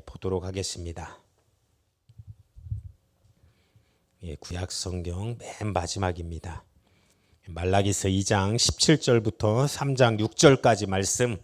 보도록 하겠습니다. 구약 성경 맨 마지막입니다. 말라기서 2장 17절부터 3장 6절까지 말씀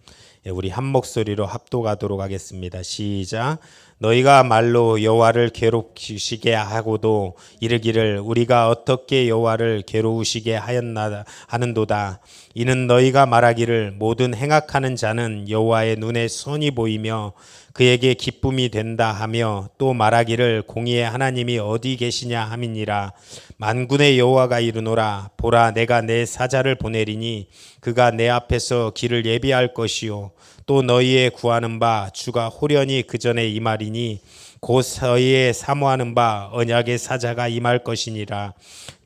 우리 한 목소리로 합독하도록 하겠습니다. 시작. 너희가 말로 여호와를 괴롭히시게 하고도 이르기를 우리가 어떻게 여호와를 괴로우시게 하는도다. 이는 너희가 말하기를 모든 행악하는 자는 여호와의 눈에 선이 보이며 그에게 기쁨이 된다 하며 또 말하기를 공의의 하나님이 어디 계시냐 함이니라. 만군의 여호와가 이르노라. 보라, 내가 내 사자를 보내리니 그가 내 앞에서 길을 예비할 것이요 또 너희의 구하는 바 주가 호련히 그 전에 임하리니 곧 너희의 사모하는 바 언약의 사자가 임할 것이니라.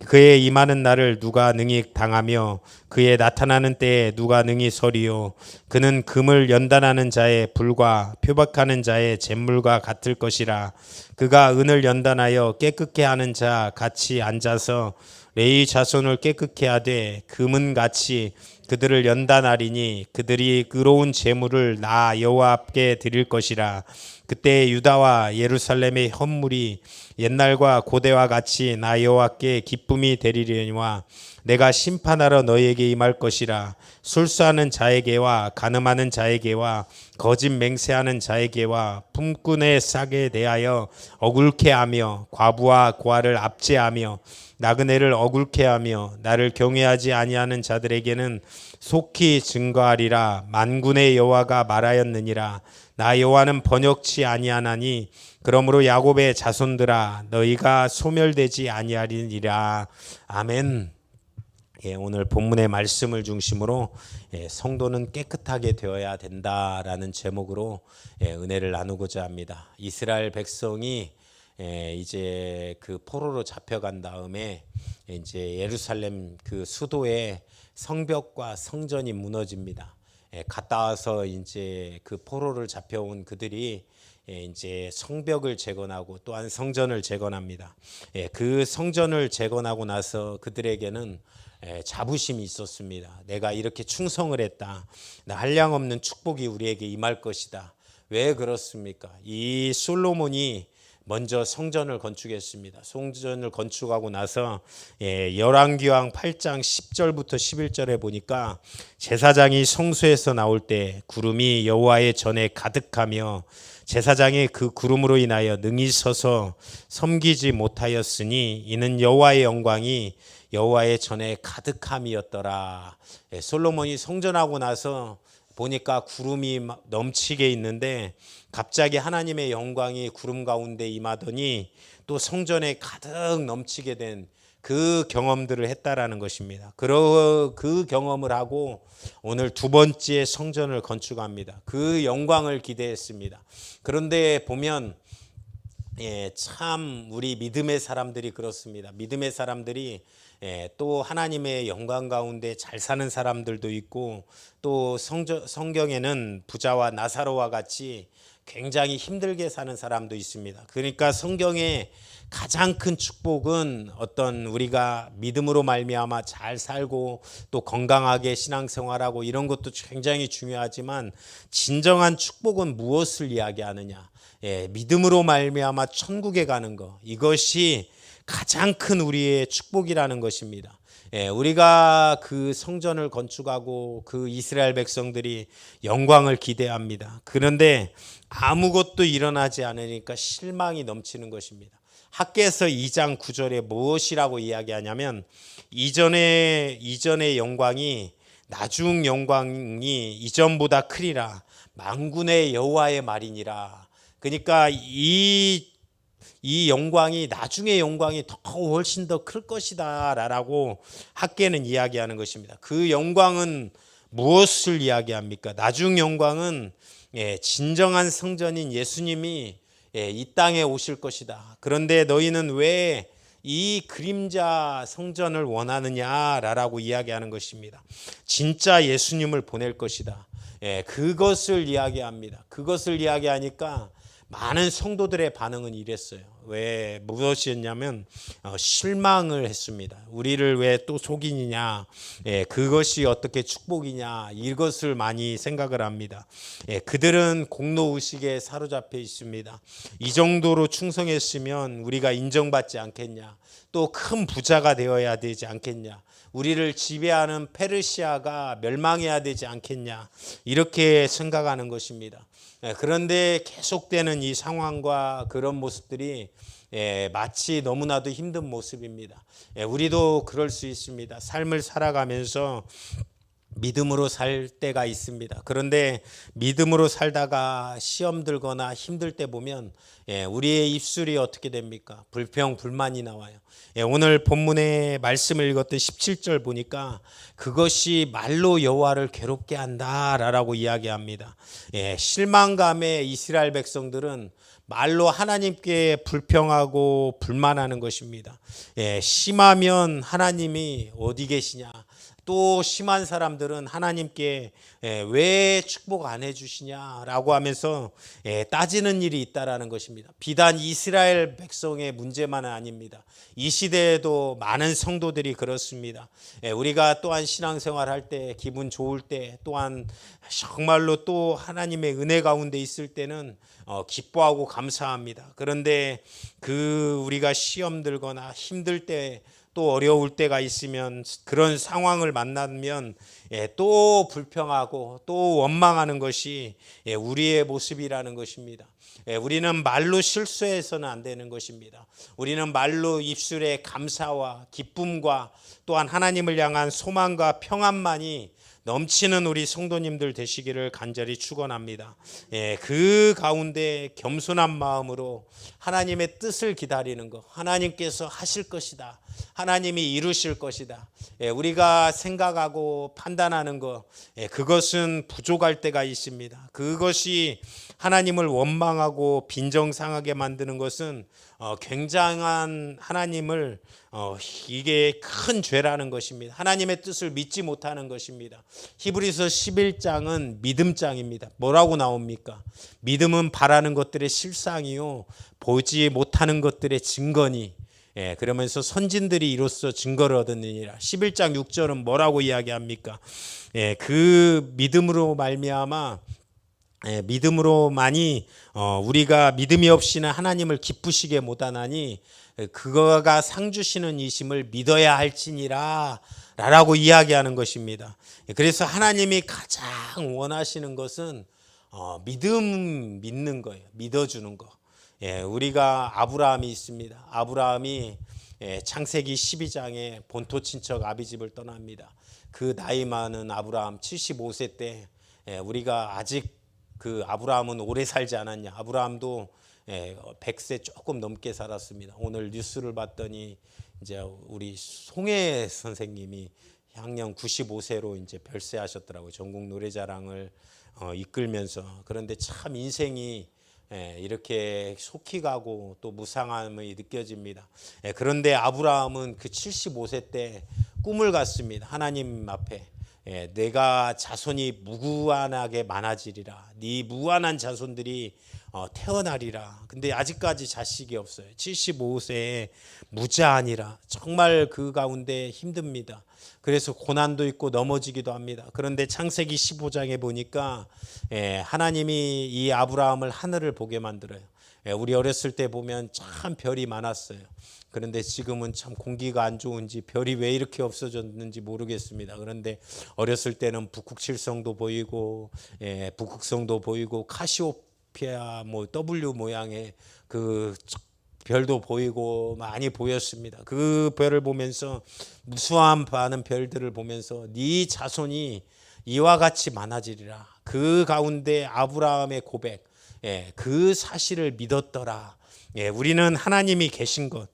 그의 임하는 날을 누가 능히 당하며 그의 나타나는 때에 누가 능히 서리요. 그는 금을 연단하는 자의 불과 표박하는 자의 잿물과 같을 것이라. 그가 은을 연단하여 깨끗게 하는 자 같이 앉아서 레위 자손을 깨끗게 하되 금은같이 그들을 연단하리니 그들이 의로운 제물을 나 여호와 앞에 드릴 것이라. 그때 유다와 예루살렘의 헌물이 옛날과 고대와 같이 나 여호와께 기쁨이 되리려니와 내가 심판하러 너희에게 임할 것이라. 술수하는 자에게와 간음하는 자에게와 거짓 맹세하는 자에게와 품꾼의 싹에 대하여 억울케 하며 과부와 고아를 압제하며 나그네를 억울케 하며 나를 경외하지 아니하는 자들에게는 속히 증거하리라. 만군의 여호와가 말하였느니라. 나 여호와는 번역치 아니하나니 그러므로 야곱의 자손들아 너희가 소멸되지 아니하리니라. 아멘. 오늘 본문의 말씀을 중심으로 성도는 깨끗하게 되어야 된다라는 제목으로 은혜를 나누고자 합니다. 이스라엘 백성이 이제 그 포로로 잡혀간 다음에 이제 예루살렘 그 수도의 성벽과 성전이 무너집니다. 갔다 와서 이제 그 포로를 잡혀온 그들이 이제 성벽을 재건하고 또한 성전을 재건합니다. 그 성전을 재건하고 나서 그들에게는 자부심이 있었습니다. 내가 이렇게 충성을 했다. 나 한량없는 축복이 우리에게 임할 것이다. 왜 그렇습니까? 이 솔로몬이 먼저 성전을 건축했습니다. 성전을 건축하고 나서 열왕기왕 8장 10절부터 11절에 보니까 제사장이 성소에서 나올 때 구름이 여호와의 전에 가득하며 제사장이 그 구름으로 인하여 능히 서서 섬기지 못하였으니 이는 여호와의 영광이 여호와의 전에 가득함이었더라. 솔로몬이 성전하고 나서 보니까 구름이 넘치게 있는데 갑자기 하나님의 영광이 구름 가운데 임하더니 또 성전에 가득 넘치게 된 그 경험들을 했다라는 것입니다. 그 경험을 하고 오늘 두 번째 성전을 건축합니다. 그 영광을 기대했습니다. 그런데 보면 참 우리 믿음의 사람들이 그렇습니다. 믿음의 사람들이 또 하나님의 영광 가운데 잘 사는 사람들도 있고 또 성경에는 부자와 나사로와 같이 굉장히 힘들게 사는 사람도 있습니다. 그러니까 성경의 가장 큰 축복은 어떤 우리가 믿음으로 말미암아 잘 살고 또 건강하게 신앙생활하고 이런 것도 굉장히 중요하지만 진정한 축복은 무엇을 이야기하느냐? 믿음으로 말미암아 천국에 가는 것, 이것이 가장 큰 우리의 축복이라는 것입니다. 우리가 그 성전을 건축하고 그 이스라엘 백성들이 영광을 기대합니다. 그런데 아무것도 일어나지 않으니까 실망이 넘치는 것입니다. 학개서 2장 9절에 무엇이라고 이야기하냐면 이전의 영광이 나중 영광이 이전보다 크리라. 만군의 여호와의 말이니라. 그러니까 이 영광이 나중의 영광이 더 훨씬 더 클 것이다 라고 학개는 이야기하는 것입니다. 그 영광은 무엇을 이야기합니까? 나중 영광은 진정한 성전인 예수님이 이 땅에 오실 것이다. 그런데 너희는 왜 이 그림자 성전을 원하느냐라고 이야기하는 것입니다. 진짜 예수님을 보낼 것이다. 그것을 이야기합니다. 그것을 이야기하니까 많은 성도들의 반응은 이랬어요. 왜 무엇이었냐면 실망을 했습니다. 우리를 왜 또 속이느냐, 그것이 어떻게 축복이냐, 이것을 많이 생각을 합니다. 그들은 공로의식에 사로잡혀 있습니다. 이 정도로 충성했으면 우리가 인정받지 않겠냐, 또 큰 부자가 되어야 되지 않겠냐, 우리를 지배하는 페르시아가 멸망해야 되지 않겠냐, 이렇게 생각하는 것입니다. 그런데 계속되는 이 상황과 그런 모습들이 마치 너무나도 힘든 모습입니다. 우리도 그럴 수 있습니다. 삶을 살아가면서 믿음으로 살 때가 있습니다. 그런데 믿음으로 살다가 시험 들거나 힘들 때 보면 우리의 입술이 어떻게 됩니까? 불평, 불만이 나와요. 오늘 본문의 말씀을 읽었던 17절 보니까 그것이 말로 여호와를 괴롭게 한다라고 이야기합니다. 실망감에 이스라엘 백성들은 말로 하나님께 불평하고 불만하는 것입니다. 심하면 하나님이 어디 계시냐, 또 심한 사람들은 하나님께 왜 축복 안 해주시냐라고 하면서 따지는 일이 있다라는 것입니다. 비단 이스라엘 백성의 문제만은 아닙니다. 이 시대에도 많은 성도들이 그렇습니다. 우리가 또한 신앙생활 할 때, 기분 좋을 때, 또한 정말로 또 하나님의 은혜 가운데 있을 때는 기뻐하고 감사합니다. 그런데 우리가 시험 들거나 힘들 때, 또 어려울 때가 있으면, 그런 상황을 만나면 또 불평하고 또 원망하는 것이 우리의 모습이라는 것입니다. 우리는 말로 실수해서는 안 되는 것입니다. 우리는 말로 입술에 감사와 기쁨과 또한 하나님을 향한 소망과 평안만이 넘치는 우리 성도님들 되시기를 간절히 축원합니다. 그 가운데 겸손한 마음으로 하나님의 뜻을 기다리는 것, 하나님께서 하실 것이다, 하나님이 이루실 것이다, 우리가 생각하고 판단하는 것, 그것은 부족할 때가 있습니다. 그것이 하나님을 원망하고 빈정상하게 만드는 것은 굉장한 하나님을 이게 큰 죄라는 것입니다. 하나님의 뜻을 믿지 못하는 것입니다. 히브리서 11장은 믿음장입니다. 뭐라고 나옵니까? 믿음은 바라는 것들의 실상이요 보지 못하는 것들의 증거니, 그러면서 선진들이 이로써 증거를 얻었느니라. 11장 6절은 뭐라고 이야기합니까? 그 믿음으로 말미암아 믿음으로만이 우리가 믿음이 없이는 하나님을 기쁘시게 못하나니 그거가 상 주시는 이심을 믿어야 할지니라 라고 이야기하는 것입니다. 그래서 하나님이 가장 원하시는 것은 믿는 거예요. 믿어주는 거. 우리가 아브라함이 있습니다. 아브라함이 창세기 12장에 본토 친척 아비집을 떠납니다. 그 나이 많은 아브라함 75세 때 우리가 아직 그 아브라함은 오래 살지 않았냐. 아브라함도 100세 조금 넘게 살았습니다. 오늘 뉴스를 봤더니 이제 우리 송혜 선생님이 향년 95세로 이제 별세하셨더라고요. 전국 노래자랑을 이끌면서. 그런데 참 인생이 이렇게 속히 가고 또 무상함이 느껴집니다. 그런데 아브라함은 그 75세 때 꿈을 갔습니다. 하나님 앞에. 내가 자손이 무한하게 많아지리라. 네 무한한 자손들이 태어나리라. 근데 아직까지 자식이 없어요. 75세에 무자하니라. 정말 그 가운데 힘듭니다. 그래서 고난도 있고 넘어지기도 합니다. 그런데 창세기 15장에 보니까 하나님이 이 아브라함을 하늘을 보게 만들어요. 우리 어렸을 때 보면 참 별이 많았어요. 그런데 지금은 참 공기가 안 좋은지 별이 왜 이렇게 없어졌는지 모르겠습니다. 그런데 어렸을 때는 북극칠성도 보이고 북극성도 보이고 카시오페아 W 모양의 그 별도 보이고 많이 보였습니다. 그 별을 보면서 무수한 많은 별들을 보면서 네 자손이 이와 같이 많아지리라. 그 가운데 아브라함의 고백, 그 사실을 믿었더라. 우리는 하나님이 계신 것,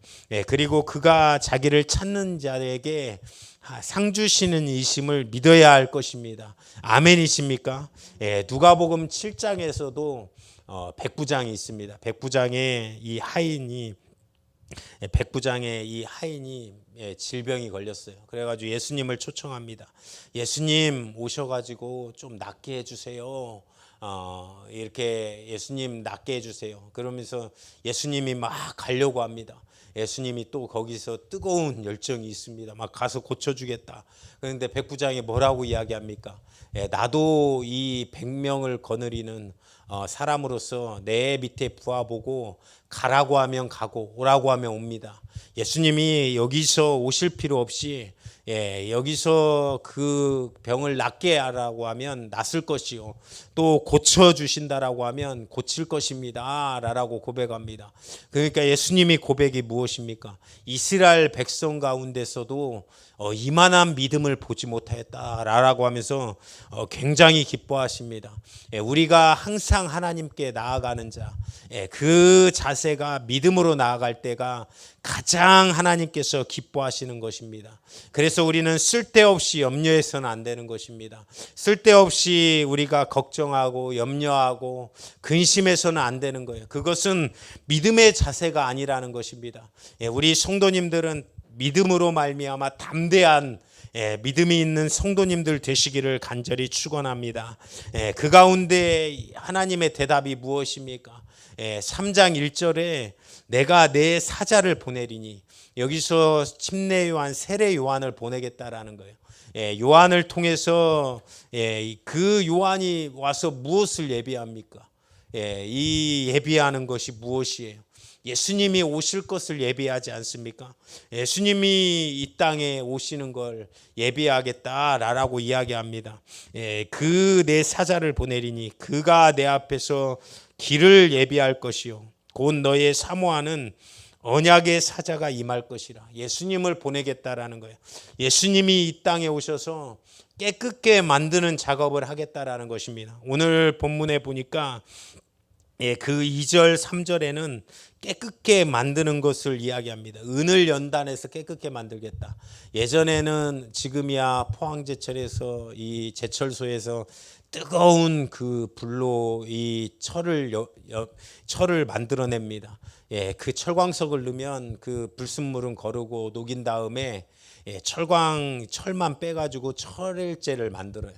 그리고 그가 자기를 찾는 자에게 상 주시는 이심을 믿어야 할 것입니다. 아멘이십니까? 누가복음 7장에서도 백부장이 있습니다. 백부장의 이 하인이 질병이 걸렸어요. 그래가지고 예수님을 초청합니다. 예수님 오셔가지고 좀 낫게 해주세요. 이렇게 예수님 낫게 해주세요. 그러면서 예수님이 막 가려고 합니다. 예수님이 또 거기서 뜨거운 열정이 있습니다. 막 가서 고쳐주겠다. 그런데 백부장이 뭐라고 이야기합니까? 나도 이 100명을 거느리는 사람으로서 내 밑에 부하보고 가라고 하면 가고 오라고 하면 옵니다. 예수님이 여기서 오실 필요 없이 여기서 그 병을 낫게 하라고 하면 낫을 것이요, 또 고쳐주신다라고 하면 고칠 것입니다 라고 고백합니다. 그러니까 예수님이 고백이 무엇입니까? 이스라엘 백성 가운데서도 이만한 믿음을 보지 못하였다라고 하면서 굉장히 기뻐하십니다. 우리가 항상 하나님께 나아가는 자, 그 자세가 믿음으로 나아갈 때가 가장 하나님께서 기뻐하시는 것입니다. 그래서 우리는 쓸데없이 염려해서는 안 되는 것입니다. 쓸데없이 우리가 걱정하고 염려하고 근심해서는 안 되는 거예요. 그것은 믿음의 자세가 아니라는 것입니다. 우리 성도님들은 믿음으로 말미암아 담대한 믿음이 있는 성도님들 되시기를 간절히 축원합니다. 그 가운데 하나님의 대답이 무엇입니까? 3장 1절에 내가 내 사자를 보내리니, 여기서 침례 요한, 세례 요한을 보내겠다라는 거예요. 요한을 통해서 그 요한이 와서 무엇을 예비합니까? 이 예비하는 것이 무엇이에요? 예수님이 오실 것을 예비하지 않습니까? 예수님이 이 땅에 오시는 걸 예비하겠다라고 이야기합니다. 그 내 사자를 보내리니 그가 내 앞에서 길을 예비할 것이요 곧 너의 사모하는 언약의 사자가 임할 것이라. 예수님을 보내겠다라는 거예요. 예수님이 이 땅에 오셔서 깨끗게 만드는 작업을 하겠다라는 것입니다. 오늘 본문에 보니까 그 2절 3절에는 깨끗게 만드는 것을 이야기합니다. 은을 연단해서 깨끗게 만들겠다. 예전에는 지금이야 포항제철에서 이 제철소에서 뜨거운 그 불로 이 철을 만들어냅니다. 그 철광석을 넣으면 그 불순물은 거르고 녹인 다음에 철만 빼가지고 철일제를 만들어요.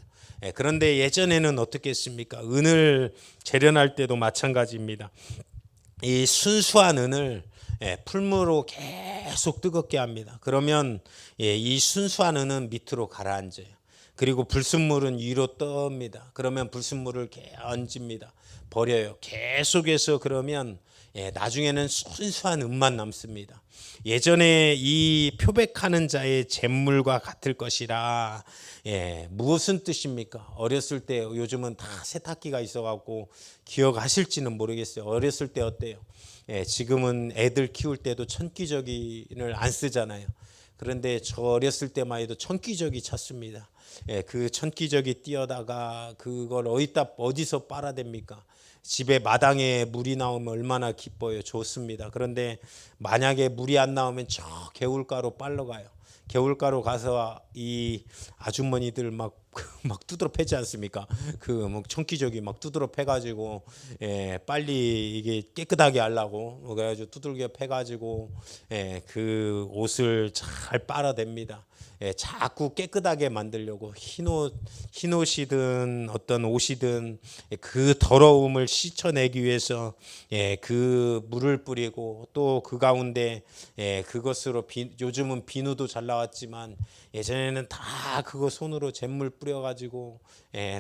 그런데 예전에는 어떻게 했습니까? 은을 재련할 때도 마찬가지입니다. 이 순수한 은을 풀무로 계속 뜨겁게 합니다. 그러면 이 순수한 은은 밑으로 가라앉아요. 그리고 불순물은 위로 떱니다. 그러면 불순물을 얹습니다. 버려요. 계속해서 그러면 나중에는 순수한 은만 남습니다. 예전에 이 표백하는 자의 잿물과 같을 것이라. 무엇은 뜻입니까? 어렸을 때, 요즘은 다 세탁기가 있어갖고 기억하실지는 모르겠어요. 어렸을 때 어때요? 지금은 애들 키울 때도 천기저귀를 안 쓰잖아요. 그런데 저 어렸을 때만 해도 천기저귀 찼습니다. 그 천기저귀 띄어다가 그걸 어디서 빨아댑니까? 집에 마당에 물이 나오면 얼마나 기뻐요. 좋습니다. 그런데 만약에 물이 안 나오면 저 개울가로 빨러 가요. 개울가로 가서 이 아주머니들 막 두드러 패지 않습니까? 그 청기저귀 막 두드러 패가지고 빨리 이게 깨끗하게 하려고 그래가지고 두들겨 패가지고 그 옷을 잘 빨아댑니다. 자꾸 깨끗하게 만들려고 흰 옷이든 어떤 옷이든 그 더러움을 씻어내기 위해서 그 물을 뿌리고 또 그 가운데 그것으로 요즘은 비누도 잘 나왔지만 예전에는 다 그거 손으로 잿물 뿌려가지고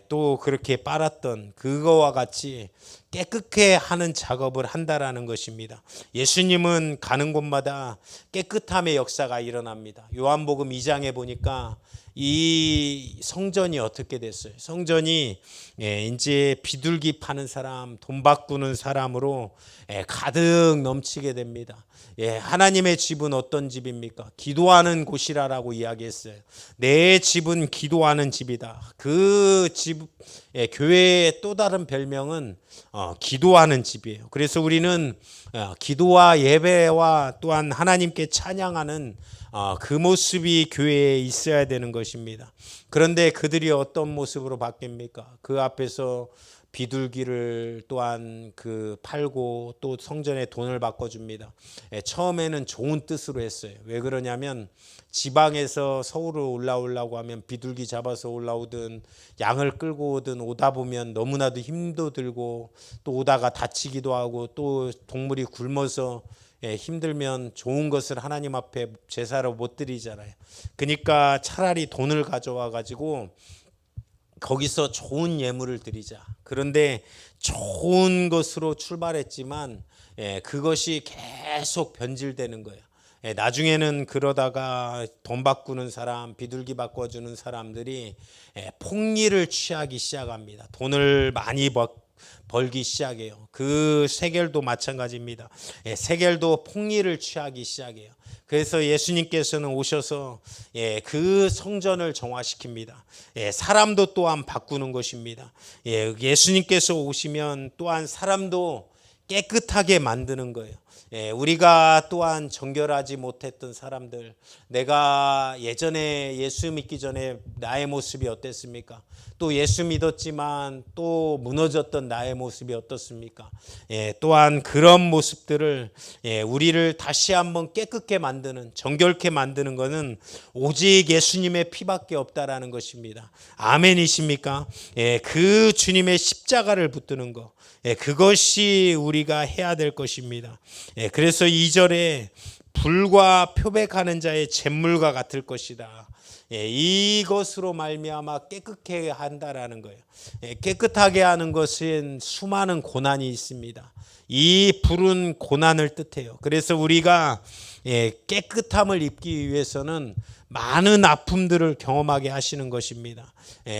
또 그렇게 빨았던 그거와 같이 깨끗게 하는 작업을 한다라는 것입니다. 예수님은 가는 곳마다 깨끗함의 역사가 일어납니다. 요한복음 2장에 보니까 이 성전이 어떻게 됐어요? 성전이 이제 비둘기 파는 사람, 돈 바꾸는 사람으로 가득 넘치게 됩니다. 하나님의 집은 어떤 집입니까? 기도하는 곳이라고 이야기했어요. 내 집은 기도하는 집이다. 그 집, 교회의 또 다른 별명은 기도하는 집이에요. 그래서 우리는 기도와 예배와 또한 하나님께 찬양하는 그 모습이 교회에 있어야 되는 것입니다. 그런데 그들이 어떤 모습으로 바뀝니까? 그 앞에서 비둘기를 또한 그 팔고 또 성전에 돈을 바꿔줍니다. 처음에는 좋은 뜻으로 했어요. 왜 그러냐면 지방에서 서울로 올라오려고 하면 비둘기 잡아서 올라오든 양을 끌고 오든 오다 보면 너무나도 힘도 들고 또 오다가 다치기도 하고 또 동물이 굶어서 힘들면 좋은 것을 하나님 앞에 제사로 못 드리잖아요. 그러니까 차라리 돈을 가져와 가지고 거기서 좋은 예물을 드리자. 그런데 좋은 것으로 출발했지만 그것이 계속 변질되는 거예요. 나중에는 그러다가 돈 바꾸는 사람, 비둘기 바꿔주는 사람들이 폭리를 취하기 시작합니다. 돈을 많이 벌기 시작해요. 그 세겔도 마찬가지입니다. 세겔도 폭리를 취하기 시작해요. 그래서 예수님께서는 오셔서 그 성전을 정화시킵니다. 사람도 또한 바꾸는 것입니다. 예수님께서 오시면 또한 사람도 깨끗하게 만드는 거예요. 우리가 또한 정결하지 못했던 사람들, 내가 예전에 예수 믿기 전에 나의 모습이 어땠습니까? 또 예수 믿었지만 또 무너졌던 나의 모습이 어떻습니까? 또한 그런 모습들을 우리를 다시 한번 깨끗게 만드는, 정결케 만드는 것은 오직 예수님의 피밖에 없다라는 것입니다. 아멘이십니까? 그 주님의 십자가를 붙드는 것, 그것이 우리가 해야 될 것입니다. 그래서 2절에 불과 표백하는 자의 잿물과 같을 것이다. 이것으로 말미암아 깨끗하게 한다라는 거예요. 깨끗하게 하는 것은 수많은 고난이 있습니다. 이 불은 고난을 뜻해요. 그래서 우리가 깨끗함을 입기 위해서는 많은 아픔들을 경험하게 하시는 것입니다.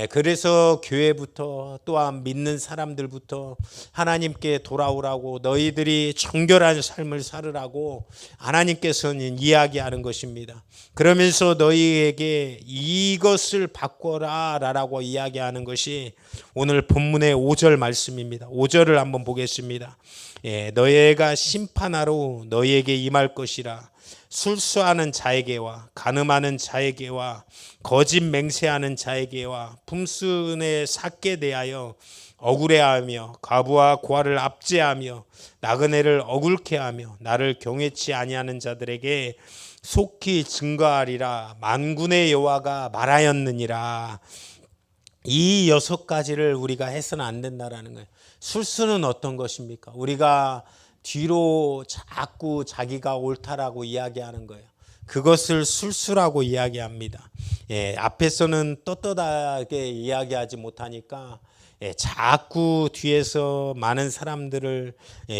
그래서 교회부터 또한 믿는 사람들부터 하나님께 돌아오라고, 너희들이 정결한 삶을 살으라고 하나님께서는 이야기하는 것입니다. 그러면서 너희에게 이것을 바꿔라 라고 이야기하는 것이 오늘 본문의 5절 말씀입니다. 5절을 한번 보겠습니다. 너희가 심판하러 너희에게 임할 것이라. 술수하는 자에게와 간음하는 자에게와 거짓 맹세하는 자에게와 품순에 삭게 대하여 억울해하며 과부와 고아를 압제하며 나그네를 억울케 하며 나를 경외치 아니하는 자들에게 속히 증거하리라. 만군의 여호와가 말하였느니라. 이 6가지를 우리가 해서는 안 된다라는 거예요. 술수는 어떤 것입니까? 우리가 뒤로 자꾸 자기가 옳다라고 이야기하는 거예요. 그것을 술수라고 이야기합니다. 앞에서는 떳떳하게 이야기하지 못하니까 자꾸 뒤에서 많은 사람들을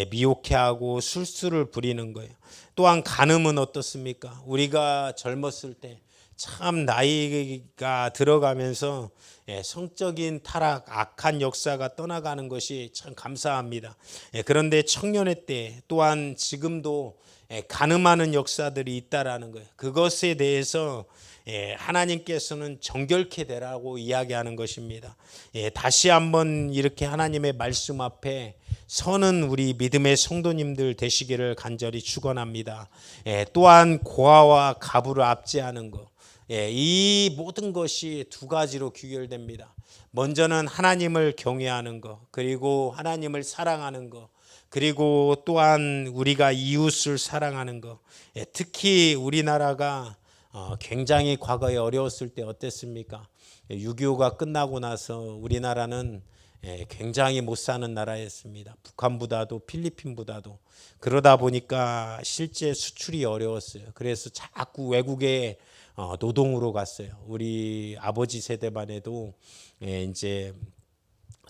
미혹해하고 술수를 부리는 거예요. 또한 간음은 어떻습니까? 우리가 젊었을 때 참 나이가 들어가면서 성적인 타락, 악한 역사가 떠나가는 것이 참 감사합니다. 그런데 청년의 때 또한 지금도 간음하는 역사들이 있다라는 거예요. 그것에 대해서 하나님께서는 정결케 되라고 이야기하는 것입니다. 다시 한번 이렇게 하나님의 말씀 앞에 서는 우리 믿음의 성도님들 되시기를 간절히 축원합니다. 또한 고아와 가부를 압제하는 것, 이 모든 것이 2가지로 귀결됩니다. 먼저는 하나님을 경외하는 것, 그리고 하나님을 사랑하는 것, 그리고 또한 우리가 이웃을 사랑하는 것. 특히 우리나라가 굉장히 과거에 어려웠을 때 어땠습니까? 6.25가 끝나고 나서 우리나라는 굉장히 못 사는 나라였습니다. 북한보다도 필리핀보다도. 그러다 보니까 실제 수출이 어려웠어요. 그래서 자꾸 외국에 노동으로 갔어요. 우리 아버지 세대만 해도 이제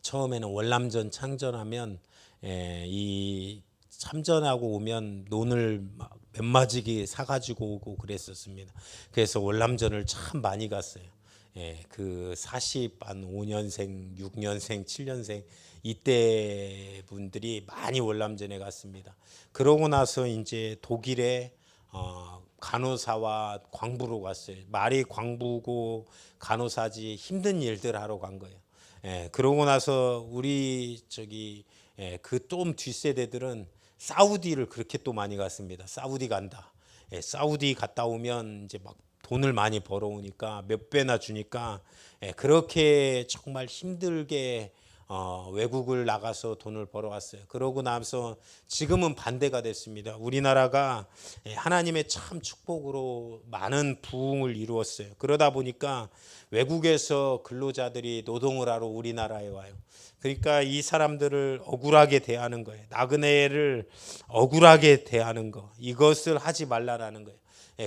처음에는 월남전 창전하면 이 참전하고 오면 논을 몇 마지기 사가지고 오고 그랬었습니다. 그래서 월남전을 참 많이 갔어요. 그 45년생, 6년생, 7년생 이때 분들이 많이 월남전에 갔습니다. 그러고 나서 이제 독일에 간호사와 광부로 갔어요. 말이 광부고 간호사지 힘든 일들 하러 간 거예요. 그러고 나서 우리 그 좀 뒷세대들은 사우디를 그렇게 또 많이 갔습니다. 사우디 간다. 사우디 갔다 오면 이제 막 돈을 많이 벌어오니까 몇 배나 주니까 그렇게 정말 힘들게 외국을 나가서 돈을 벌어왔어요. 그러고 나서 지금은 반대가 됐습니다. 우리나라가 하나님의 참 축복으로 많은 부흥을 이루었어요. 그러다 보니까 외국에서 근로자들이 노동을 하러 우리나라에 와요. 그러니까 이 사람들을 억울하게 대하는 거예요. 나그네를 억울하게 대하는 거, 이것을 하지 말라라는 거예요.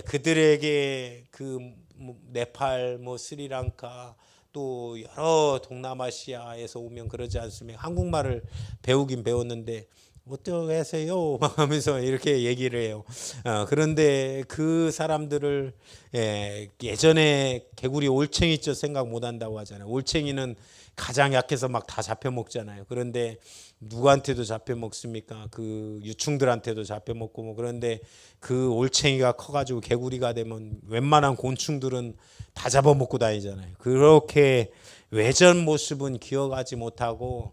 그들에게 그 네팔, 스리랑카, 또 여러 동남아시아에서 오면 그러지 않습니까? 한국말을 배우긴 배웠는데 어떻게 하세요? 막 하면서 이렇게 얘기를 해요. 그런데 그 사람들을 예전에 개구리 올챙이죠 생각 못 한다고 하잖아요. 올챙이는 가장 약해서 막 다 잡혀 먹잖아요. 그런데 누구한테도 잡혀 먹습니까? 그 유충들한테도 잡혀 먹고 그런데 그 올챙이가 커가지고 개구리가 되면 웬만한 곤충들은 다 잡아먹고 다니잖아요. 그렇게 외전 모습은 기억하지 못하고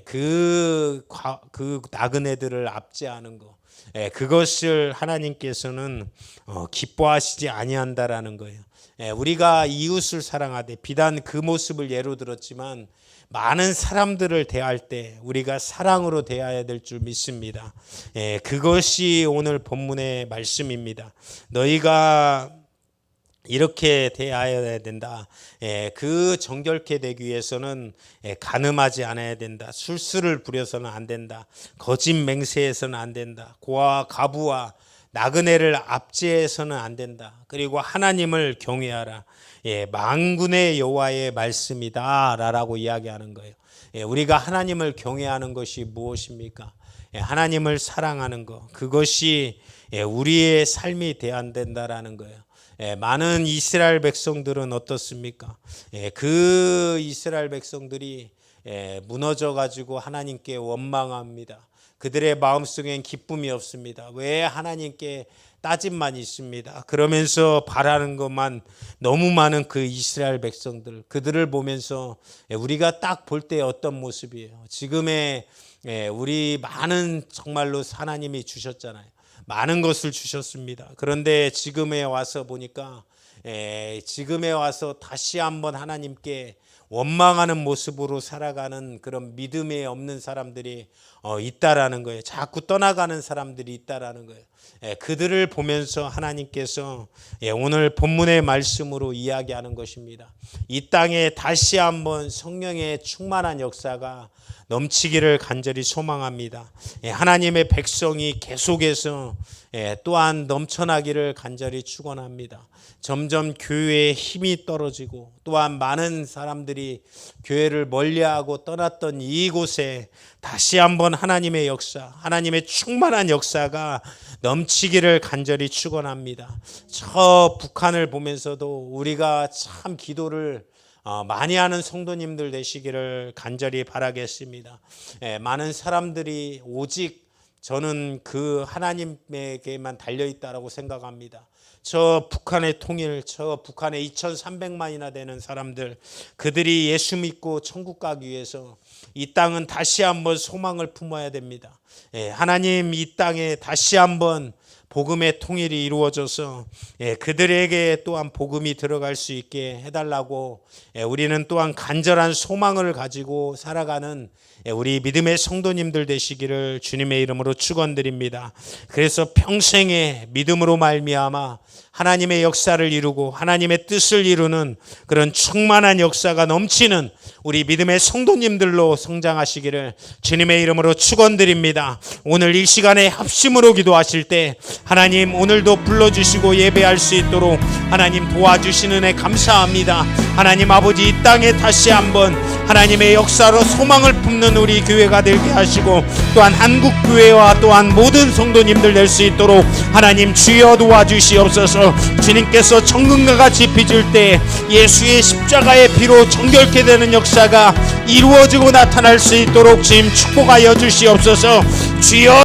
그 나그네들을 압제하는 거, 그것을 하나님께서는 기뻐하시지 아니한다라는 거예요. 우리가 이웃을 사랑하되, 비단 그 모습을 예로 들었지만 많은 사람들을 대할 때 우리가 사랑으로 대해야 될 줄 믿습니다. 그것이 오늘 본문의 말씀입니다. 너희가 이렇게 대해야 된다. 그 정결케 되기 위해서는 간음하지 않아야 된다. 술수를 부려서는 안 된다. 거짓 맹세해서는 안 된다. 고아와 가부와 나그네를 압제해서는 안 된다. 그리고 하나님을 경외하라. 만군의 여호와의 말씀이다 라고 이야기하는 거예요. 우리가 하나님을 경외하는 것이 무엇입니까? 하나님을 사랑하는 것, 그것이 우리의 삶이 돼야 된다라는 거예요. 많은 이스라엘 백성들은 어떻습니까? 그 이스라엘 백성들이 무너져 가지고 하나님께 원망합니다. 그들의 마음속엔 기쁨이 없습니다. 왜 하나님께 따짐만 있습니다. 그러면서 바라는 것만 너무 많은 그 이스라엘 백성들, 그들을 보면서 우리가 딱 볼 때 어떤 모습이에요? 지금의 우리 많은 정말로 하나님이 주셨잖아요. 많은 것을 주셨습니다. 그런데 지금에 와서 보니까 지금에 와서 다시 한번 하나님께 원망하는 모습으로 살아가는 그런 믿음이 없는 사람들이 있다라는 거예요. 자꾸 떠나가는 사람들이 있다라는 거예요. 그들을 보면서 하나님께서 오늘 본문의 말씀으로 이야기하는 것입니다. 이 땅에 다시 한번 성령의 충만한 역사가 넘치기를 간절히 소망합니다. 하나님의 백성이 계속해서 또한 넘쳐나기를 간절히 축원합니다. 점점 교회의 힘이 떨어지고 또한 많은 사람들이 교회를 멀리하고 떠났던 이곳에 다시 한번 하나님의 역사, 하나님의 충만한 역사가 넘치기를 간절히 축원합니다. 저 북한을 보면서도 우리가 참 기도를 많이 하는 성도님들 되시기를 간절히 바라겠습니다. 많은 사람들이 오직 저는 그 하나님에게만 달려있다라고 생각합니다. 저 북한의 통일, 저 북한에 2,300만이나 되는 사람들, 그들이 예수 믿고 천국 가기 위해서 이 땅은 다시 한번 소망을 품어야 됩니다. 하나님, 이 땅에 다시 한번 복음의 통일이 이루어져서 그들에게 또한 복음이 들어갈 수 있게 해달라고 우리는 또한 간절한 소망을 가지고 살아가는 우리 믿음의 성도님들 되시기를 주님의 이름으로 축원드립니다. 그래서 평생에 믿음으로 말미암아 하나님의 역사를 이루고 하나님의 뜻을 이루는 그런 충만한 역사가 넘치는 우리 믿음의 성도님들로 성장하시기를 주님의 이름으로 축원드립니다. 오늘 이 시간에 합심으로 기도하실 때 하나님, 오늘도 불러주시고 예배할 수 있도록 하나님 도와주시는 애 감사합니다. 하나님 아버지, 이 땅에 다시 한번 하나님의 역사로 소망을 품는 우리 교회가 되게 하시고 또한 한국교회와 또한 모든 성도님들 될 수 있도록 하나님 주여 도와주시옵소서. 주님께서 정금과 같이 빚을 때 예수의 십자가의 피로 정결케 되는 역사가 이루어지고 나타날 수 있도록 주님 축복하여 주시옵소서. 주여